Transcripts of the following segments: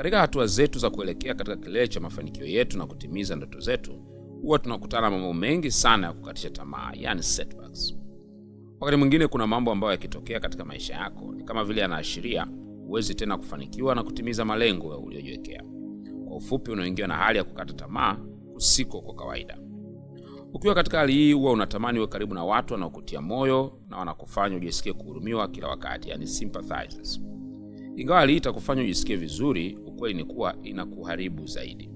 Katika hatua zetu za kuelekea katika kilele cha mafanikio yetu na kutimiza ndoto zetu, huwa tunakutana na mambo mengi sana ya kukatisha tamaa, yani setbacks. Wakati mwingine kuna mambo ambayo yakitokea katika maisha yako ni kama vile yanaashiria huwezi tena kufanikiwa na kutimiza malengo uliyojiwekea. Kwa ufupi, unaingia na hali ya kukata tamaa kusiko kwa kawaida. Ukiwa katika hali hii, huwa unatamani uwe karibu na watu wanaokutia moyo na wanakufanya ujisikie kuhurumiwa kila wakati, yani sympathizers. Ingawa hali hii itakufanya ujisikie vizuri, ukweli ni kuwa inakuharibu zaidi.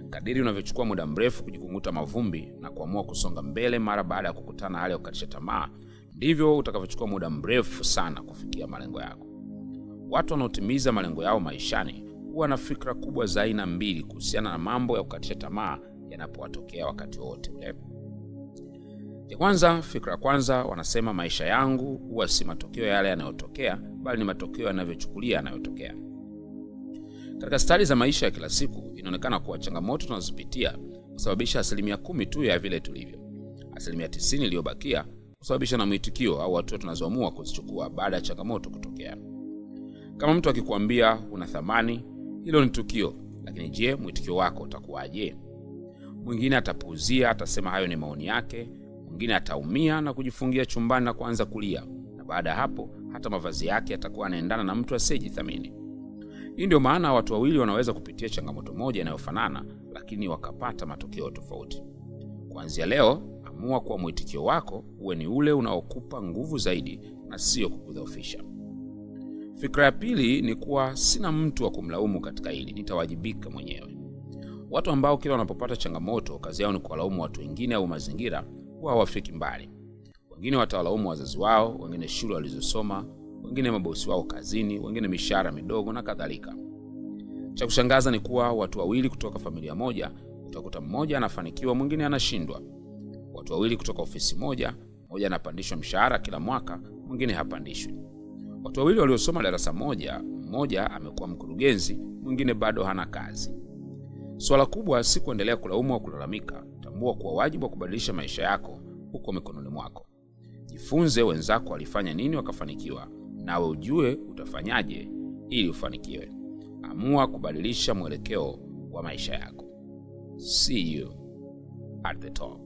Kadiri unavyochukua muda mrefu kujikunguta mavumbi na kuamua kusonga mbele mara baada ya kukutana na hali ya kukatisha tamaa, ndivyo utakavyochukua muda mrefu sana kufikia malengo yako. Watu wanaotimiza malengo yao maishani huwa na fikra kubwa za aina mbili kuhusiana na mambo ya kukatisha tamaa yanapowatokea wakati wote ule. Ya kwanza, fikra ya kwanza, wanasema maisha yangu huwa si matokeo yale yanayotokea, bali ni matokeo yanavyochukulia yanayotokea. Katika stadi za maisha ya kila siku, inaonekana kuwa changamoto tunazopitia kusababisha 10% tu ya vile tulivyo. 90% iliyobakia kusababisha na mwitikio au hatua tunazoamua kuzichukua baada ya changamoto kutokea. Kama mtu akikwambia una thamani, hilo ni tukio, lakini je, mwitikio wako utakuwaje? Mwingine atapuuzia, atasema hayo ni maoni yake. Mwingine ataumia na kujifungia chumbani na kuanza kulia, na baada ya hapo hata mavazi yake yatakuwa yanaendana na mtu asiyejithamini. Hii ndio maana watu wawili wanaweza kupitia changamoto moja inayofanana, lakini wakapata matokeo tofauti. Kuanzia leo, amua kuwa mwitikio wako uwe ni ule unaokupa nguvu zaidi na sio kukudhoofisha. Fikra ya pili ni kuwa sina mtu wa kumlaumu katika hili, nitawajibika mwenyewe. Watu ambao kila wanapopata changamoto kazi yao ni kuwalaumu watu wengine au mazingira, huwa hawafiki mbali. Wengine watawalaumu wazazi wao, wengine shule walizosoma, wengine mabosi wao kazini, wengine mishahara midogo na kadhalika. Cha kushangaza ni kuwa watu wawili kutoka familia moja utakuta mmoja anafanikiwa, mwingine anashindwa. Watu wawili kutoka ofisi moja, mmoja anapandishwa mshahara kila mwaka, mwingine hapandishwi. Watu wawili waliosoma darasa moja, mmoja amekuwa mkurugenzi, mwingine bado hana kazi. Swala kubwa si kuendelea kulaumu au kulalamika. Tambua kuwa wajibu wa kubadilisha maisha yako uko mikononi mwako. Jifunze wenzako walifanya nini wakafanikiwa, nawe ujue utafanyaje ili ufanikiwe. Amua kubadilisha mwelekeo wa maisha yako. See you at the top.